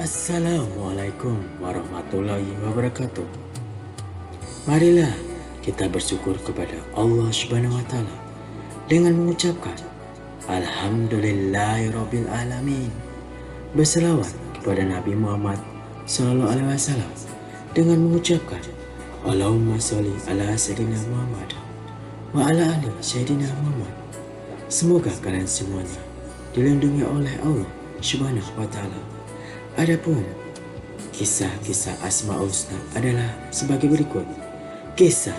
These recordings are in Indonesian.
Assalamualaikum warahmatullahi wabarakatuh. Marilah kita bersyukur kepada Allah Subhanahu wa Ta'ala dengan mengucapkan Alhamdulillahirabbil alamin. Berselawat kepada Nabi Muhammad sallallahu alaihi wasallam dengan mengucapkan Allahumma sholli ala sayyidina Muhammad wa ala ali sayyidina Muhammad. Semoga kalian semuanya dilindungi oleh Allah Subhanahu wa Ta'ala. Adapun kisah-kisah Asmaul Husna adalah sebagai berikut. Kisah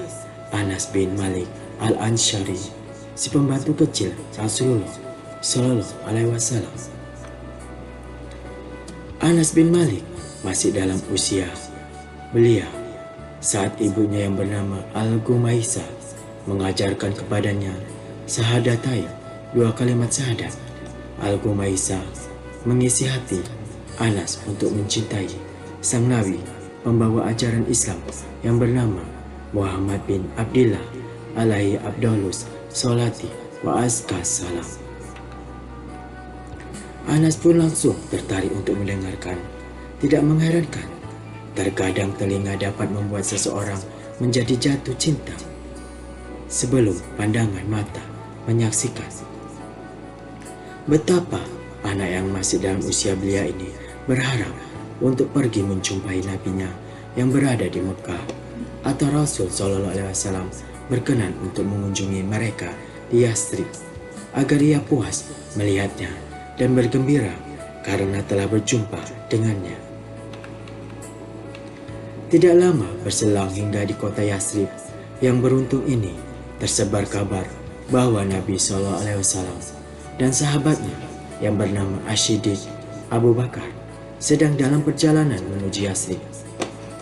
Anas bin Malik Al-Ansyari, si pembantu kecil Rasulullah Sallallahu Alaihi Wasallam. Anas bin Malik masih dalam usia belia saat ibunya yang bernama Al-Gumaisah mengajarkan kepadanya syahadatain, 2 kalimat syahadat. Al-Gumaisah mengisi hati Anas untuk mencintai sang Nabi pembawa ajaran Islam yang bernama Muhammad bin Abdillah alaihi abdolus sholati wa azka salam. Anas pun langsung tertarik untuk mendengarkan. Tidak mengherankan, terkadang telinga dapat membuat seseorang menjadi jatuh cinta sebelum pandangan mata menyaksikan. Betapa anak yang masih dalam usia belia ini berharap untuk pergi menjumpai nabinya yang berada di Mekah, atau Rasul Shallallahu Alaihi Wasallam berkenan untuk mengunjungi mereka di Yathrib agar ia puas melihatnya dan bergembira karena telah berjumpa dengannya. Tidak lama berselang hingga di kota Yathrib yang beruntung ini tersebar kabar bahwa Nabi Shallallahu Alaihi Wasallam dan sahabatnya yang bernama Asy-Siddiq Abu Bakar sedang dalam perjalanan menuju Yathrib.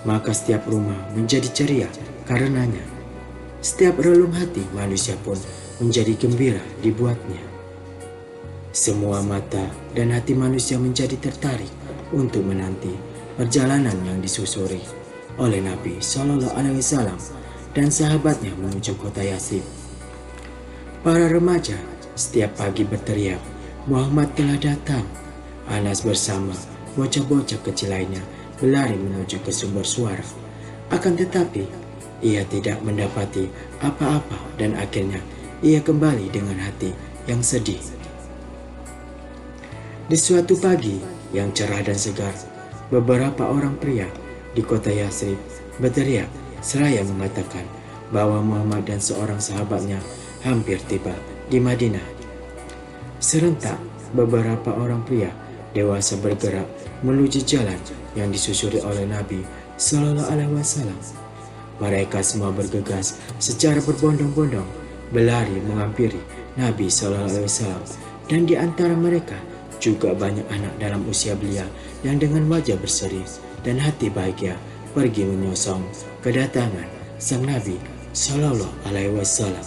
Maka setiap rumah menjadi ceria karenanya. Setiap relung hati manusia pun menjadi gembira dibuatnya. Semua mata dan hati manusia menjadi tertarik untuk menanti perjalanan yang disusuri oleh Nabi Shallallahu Alaihi Wasallam dan sahabatnya menuju kota Yathrib. Para remaja setiap pagi berteriak, Muhammad telah datang. Anas bersama bocah-bocah kecil lainnya berlari menuju ke sumber suara. Akan tetapi, ia tidak mendapati apa-apa dan akhirnya ia kembali dengan hati yang sedih. Di suatu pagi yang cerah dan segar, beberapa orang pria di kota Yathrib berteriak seraya mengatakan bahwa Muhammad dan seorang sahabatnya hampir tiba di Madinah. Serentak, beberapa orang pria dewasa bergerak menuju jalan yang disusuri oleh Nabi Sallallahu Alaihi Wasallam. Mereka semua bergegas secara berbondong-bondong berlari menghampiri Nabi Sallallahu Alaihi Wasallam, dan di antara mereka juga banyak anak dalam usia belia yang dengan wajah berseri dan hati bahagia pergi menyongsong kedatangan sang Nabi Sallallahu Alaihi Wasallam.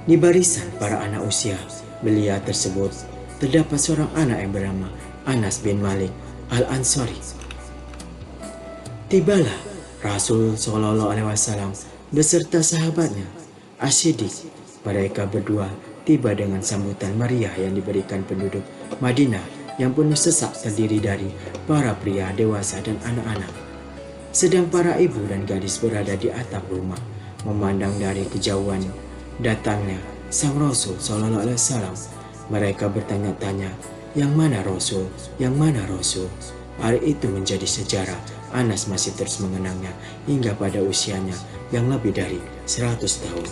Di barisan para anak usia belia tersebut terdapat seorang anak yang bernama Anas bin Malik Al-Ansari. Tibalah Rasul Shallallahu Alaihi Wasallam beserta sahabatnya Asy-Siddiq. Mereka berdua tiba dengan sambutan meriah yang diberikan penduduk Madinah yang penuh sesak terdiri dari para pria dewasa dan anak-anak. Sedang para ibu dan gadis berada di atap rumah memandang dari kejauhan datangnya sang Rasul Shallallahu Alaihi Wasallam. Mereka bertanya-tanya, yang mana Rasul? Yang mana Rasul? Hari itu menjadi sejarah. Anas masih terus mengenangnya hingga pada usianya yang lebih dari 100 tahun.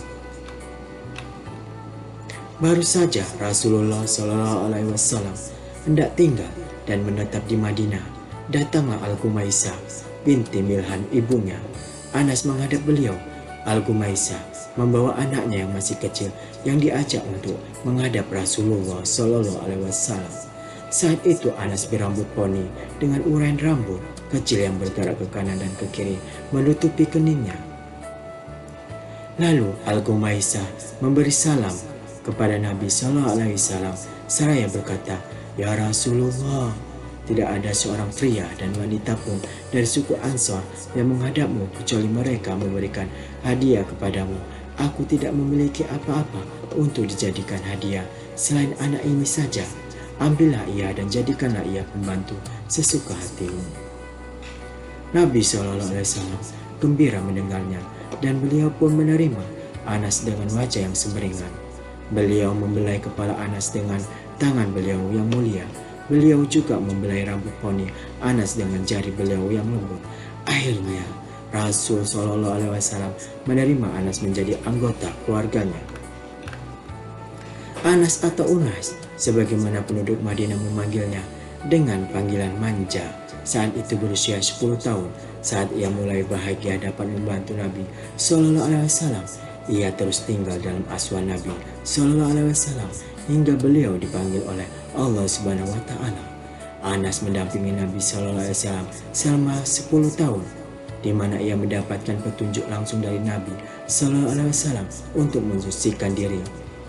Baru saja Rasulullah Shallallahu Alaihi Wasallam hendak tinggal dan menetap di Madinah, datanglah Al-Gumaisah binti Milhan ibunya. Anas menghadap beliau. Al-Gumaisah membawa anaknya yang masih kecil yang diajak untuk menghadap Rasulullah Shallallahu Alaihi Wasallam. Saat itu Anas berambut poni dengan uraian rambut kecil yang bergerak ke kanan dan ke kiri menutupi keningnya. Lalu Al-Gumaisah memberi salam kepada Nabi Shallallahu Alaihi Wasallam seraya berkata, Ya Rasulullah, tidak ada seorang pria dan wanita pun dari suku Ansor yang menghadapmu kecuali mereka memberikan hadiah kepadamu. Aku tidak memiliki apa-apa untuk dijadikan hadiah selain anak ini saja. Ambillah ia dan jadikanlah ia pembantu sesuka hatimu. Nabi SAW gembira mendengarnya dan beliau pun menerima Anas dengan wajah yang semeringan. Beliau membelai kepala Anas dengan tangan beliau yang mulia. Beliau juga membelai rambut poni Anas dengan jari beliau yang lembut. Akhirnya Rasul SAW menerima Anas menjadi anggota keluarganya. Anas atau Unais, sebagaimana penduduk Madinah memanggilnya dengan panggilan manja, saat itu berusia 10 tahun. Saat ia mulai bahagia dapat membantu Nabi SAW, ia terus tinggal dalam asuhan Nabi SAW hingga beliau dipanggil oleh Allah Subhanahu wa Ta'ala. Anas mendampingi Nabi SAW selama 10 tahun, di mana ia mendapatkan petunjuk langsung dari Nabi SAW untuk mensucikan diri.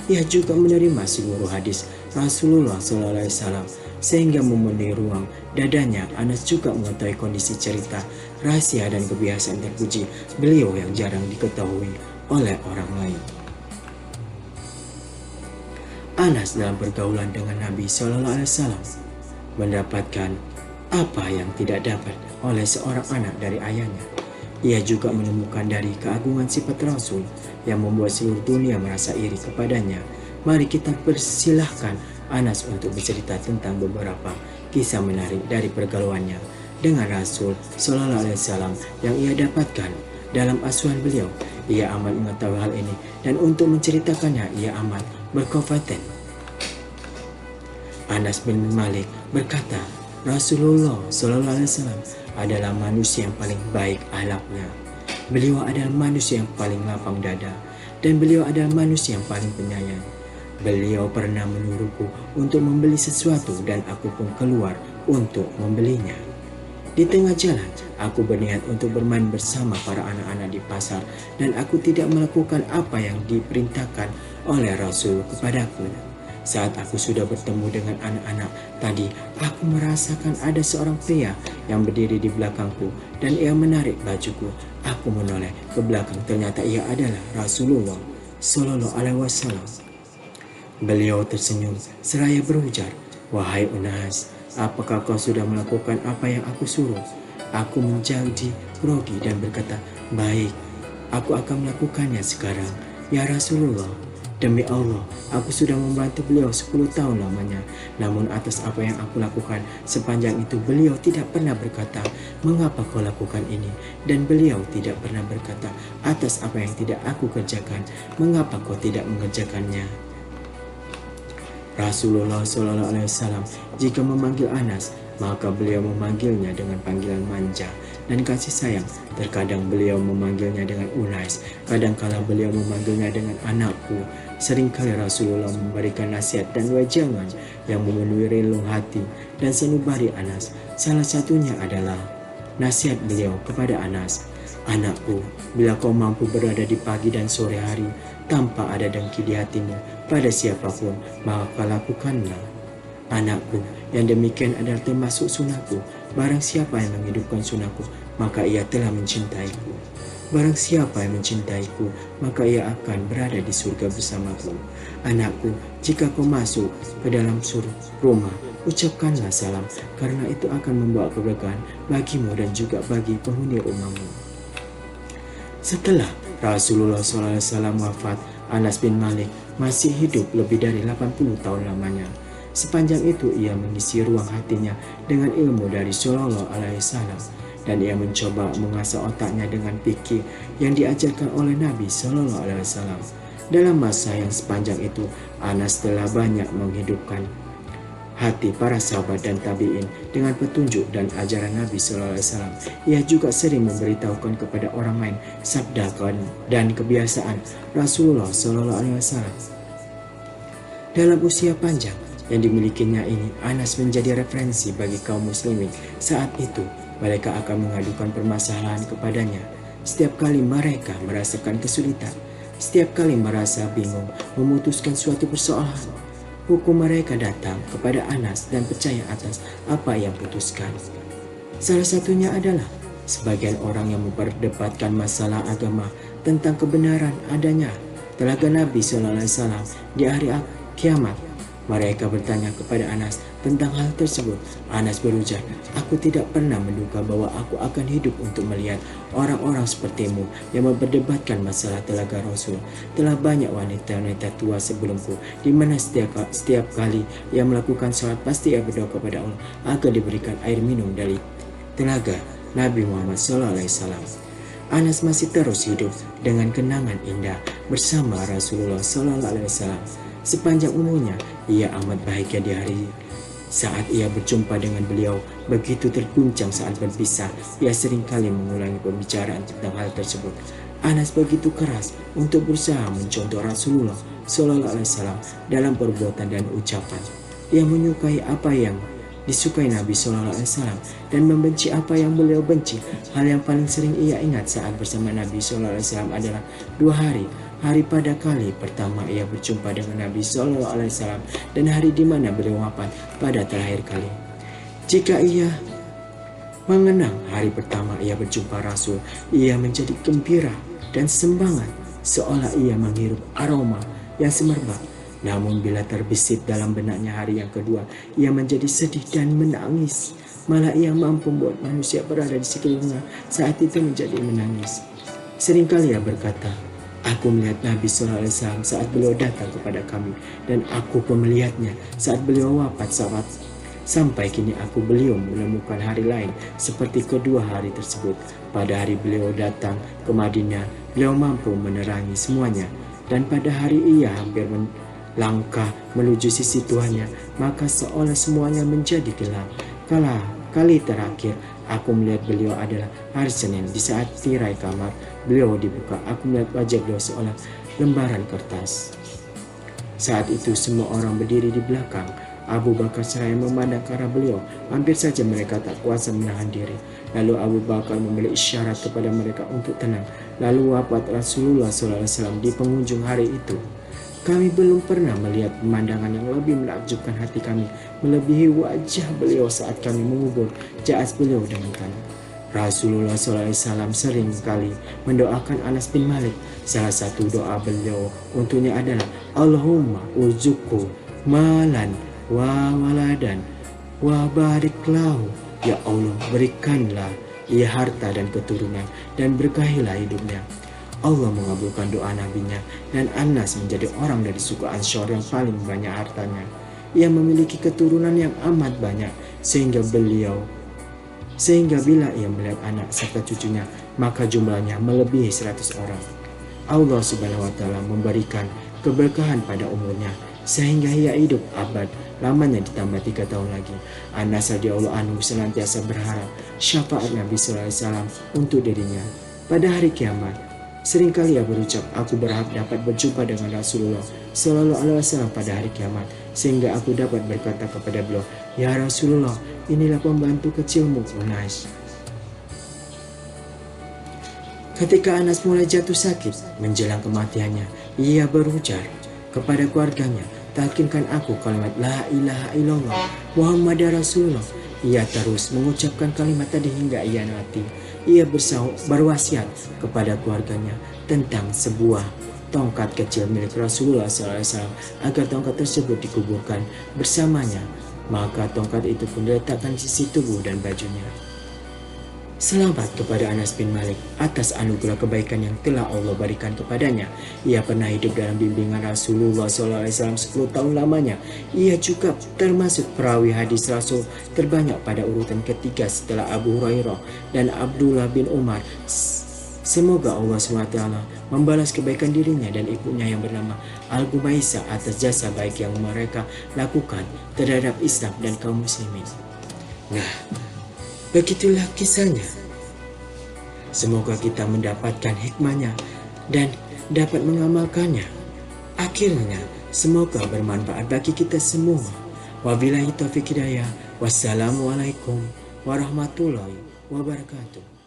Ia juga menerima seluruh hadis Rasulullah SAW sehingga memenuhi ruang dadanya. Anas juga mengetahui kondisi, cerita, rahasia dan kebiasaan terpuji beliau yang jarang diketahui oleh orang lain. Anas dalam pergaulan dengan Nabi SAW mendapatkan apa yang tidak dapat oleh seorang anak dari ayahnya. Ia juga menemukan dari keagungan sifat Rasul yang membuat seluruh dunia merasa iri kepadanya. Mari kita persilahkan Anas untuk bercerita tentang beberapa kisah menarik dari pergaulannya dengan Rasul SAW yang ia dapatkan dalam asuhan beliau. Ia amat mengetahui hal ini dan untuk menceritakannya ia amat berkompeten. Anas bin Malik berkata, Rasulullah SAW adalah manusia yang paling baik akhlaknya. Beliau adalah manusia yang paling lapang dada dan beliau adalah manusia yang paling penyayang. Beliau pernah menyuruhku untuk membeli sesuatu dan aku pun keluar untuk membelinya. Di tengah jalan, aku berniat untuk bermain bersama para anak-anak di pasar dan aku tidak melakukan apa yang diperintahkan oleh Rasul kepadaku. Saat aku sudah bertemu dengan anak-anak tadi, aku merasakan ada seorang pria yang berdiri di belakangku dan ia menarik bajuku. Aku menoleh ke belakang, ternyata ia adalah Rasulullah SAW. Beliau tersenyum seraya berujar, "Wahai Unas, apakah kau sudah melakukan apa yang aku suruh?" Aku menjadi grogi dan berkata, "Baik, aku akan melakukannya sekarang, ya Rasulullah." Demi Allah, aku sudah membantu beliau 10 tahun lamanya. Namun atas apa yang aku lakukan sepanjang itu beliau tidak pernah berkata, "Mengapa kau lakukan ini?" Dan beliau tidak pernah berkata, "Atas apa yang tidak aku kerjakan, mengapa kau tidak mengerjakannya?" Rasulullah SAW jika memanggil Anas, maka beliau memanggilnya dengan panggilan manja dan kasih sayang. Terkadang beliau memanggilnya dengan Unais, kadangkala beliau memanggilnya dengan anakku. Seringkali Rasulullah memberikan nasihat dan wejangan yang memenuhi relung hati dan sanubari Anas. Salah satunya adalah nasihat beliau kepada Anas, "Anakku, bila kau mampu berada di pagi dan sore hari tanpa ada dengki di hatimu pada siapapun, maka lakukanlah. Anakku, yang demikian adalah termasuk sunahku. Barang siapa yang menghidupkan sunahku, maka ia telah mencintaiku. Barang siapa yang mencintaiku, maka ia akan berada di surga bersamaku. Anakku, jika kau masuk ke dalam rumah, ucapkanlah salam, karena itu akan membawa keberkahan bagimu dan juga bagi penghuni rumahmu." Setelah Rasulullah SAW wafat, Anas bin Malik masih hidup lebih dari 80 tahun lamanya. Sepanjang itu ia mengisi ruang hatinya dengan ilmu dari Sallallahu Alaihi Wasallam dan ia mencoba mengasah otaknya dengan fikih yang diajarkan oleh Nabi Sallallahu Alaihi Wasallam. Dalam masa yang sepanjang itu, Anas telah banyak menghidupkan hati para sahabat dan tabi'in dengan petunjuk dan ajaran Nabi Sallallahu Alaihi Wasallam. Ia juga sering memberitahukan kepada orang lain sabda dan kebiasaan Rasulullah Sallallahu Alaihi Wasallam. Dalam usia panjang yang dimilikinya ini, Anas menjadi referensi bagi kaum muslimin. Saat itu, mereka akan mengadukan permasalahan kepadanya. Setiap kali mereka merasakan kesulitan, setiap kali merasa bingung memutuskan suatu persoalan, hukum mereka datang kepada Anas dan percaya atas apa yang putuskan. Salah satunya adalah sebagian orang yang memperdebatkan masalah agama tentang kebenaran adanya telaga Nabi SAW di hari kiamat. Mereka bertanya kepada Anas tentang hal tersebut. Anas berujar, "Aku tidak pernah menduga bahwa aku akan hidup untuk melihat orang-orang sepertimu yang memperdebatkan masalah telaga Rasul. Telah banyak wanita-wanita tua sebelumku, di mana setiap kali ia melakukan sholat pasti ia berdoa kepada Allah agar diberikan air minum dari telaga Nabi Muhammad SAW." Anas masih terus hidup dengan kenangan indah bersama Rasulullah SAW. Sepanjang umurnya, ia amat bahagia di hari saat ia berjumpa dengan beliau. Begitu terguncang saat berpisah, ia seringkali mengulangi pembicaraan tentang hal tersebut. Anas begitu keras untuk berusaha mencontoh Rasulullah SAW dalam perbuatan dan ucapan. Ia menyukai apa yang disukai Nabi SAW dan membenci apa yang beliau benci. Hal yang paling sering ia ingat saat bersama Nabi SAW adalah 2 hari. Hari pada kali pertama ia berjumpa dengan Nabi SAW dan hari di mana beliau wafat pada terakhir kali. Jika ia mengenang hari pertama ia berjumpa Rasul, ia menjadi gembira dan semangat seolah ia menghirup aroma yang semerbak. Namun bila terbesit dalam benaknya hari yang kedua, ia menjadi sedih dan menangis. Malah ia mampu membuat manusia berada di sekelilingnya saat itu menjadi menangis. Seringkali ia berkata, "Aku melihat Nabi SAW saat beliau datang kepada kami, dan aku pun melihatnya saat beliau wafat. Sampai kini aku belum menemukan hari lain seperti kedua hari tersebut. Pada hari beliau datang ke Madinah, beliau mampu menerangi semuanya, dan pada hari ia hampir langkah menuju sisi Tuhannya, maka seolah semuanya menjadi gelap. Kali terakhir aku melihat beliau adalah hari Senin. Di saat tirai kamar beliau dibuka, aku melihat wajah beliau seolah lembaran kertas. Saat itu semua orang berdiri di belakang. Abu Bakar seraya memandang ke arah beliau. Hampir saja mereka tak kuasa menahan diri. Lalu Abu Bakar memberi isyarat kepada mereka untuk tenang. Lalu wafat Rasulullah SAW di penghujung hari itu. Kami belum pernah melihat pemandangan yang lebih menakjubkan hati kami melebihi wajah beliau saat kami mengubur jas beliau dengan tanah. Rasulullah SAW sering kali mendoakan Anas bin Malik. Salah satu doa beliau untuknya adalah, "Allahumma uzuku malan wa waladan wa barik lahu." Ya Allah, berikanlah ia harta dan keturunan dan berkahilah hidupnya. Allah mengabulkan doa nabinya dan Anas menjadi orang dari suku Ansyar yang paling banyak hartanya. Ia memiliki keturunan yang amat banyak sehingga bila ia melihat anak serta cucunya maka jumlahnya melebihi 100 orang. Allah Subhanahu wa taala memberikan keberkahan pada umurnya sehingga ia hidup abad lamanya ditambah 3 tahun lagi. Anas radhiyallahu anhu senantiasa berharap syafaat Nabi sallallahu alaihi wasallam untuk dirinya pada hari kiamat. Seringkali ia berucap, "Aku berharap dapat berjumpa dengan Rasulullah sallallahu alaihi wasallam pada hari kiamat, sehingga aku dapat berkata kepada beliau, 'Ya Rasulullah, inilah pembantu kecilmu Unais.'" Ketika Anas mulai jatuh sakit menjelang kematiannya, ia berujar kepada keluarganya, "Talkinkan aku kalimat la ilaha illallah Muhammadar Rasulullah." Ia terus mengucapkan kalimat tadi hingga ia mati. Ia berwasiat kepada keluarganya tentang sebuah tongkat kecil milik Rasulullah SAW agar tongkat tersebut dikuburkan bersamanya. Maka tongkat itu pun diletakkan di sisi tubuh dan bajunya. Selamat kepada Anas bin Malik atas anugerah kebaikan yang telah Allah berikan kepadanya. Ia pernah hidup dalam bimbingan Rasulullah SAW 10 tahun lamanya. Ia juga termasuk perawi hadis Rasul terbanyak pada urutan ketiga setelah Abu Hurairah dan Abdullah bin Umar. Semoga Allah SWT membalas kebaikan dirinya dan ibunya yang bernama Al-Gumaisah atas jasa baik yang mereka lakukan terhadap Islam dan kaum muslimin. Nah, begitulah kisahnya. Semoga kita mendapatkan hikmahnya dan dapat mengamalkannya. Akhirnya, semoga bermanfaat bagi kita semua. Wabillahi taufiq hidayah. Wassalamualaikum warahmatullahi wabarakatuh.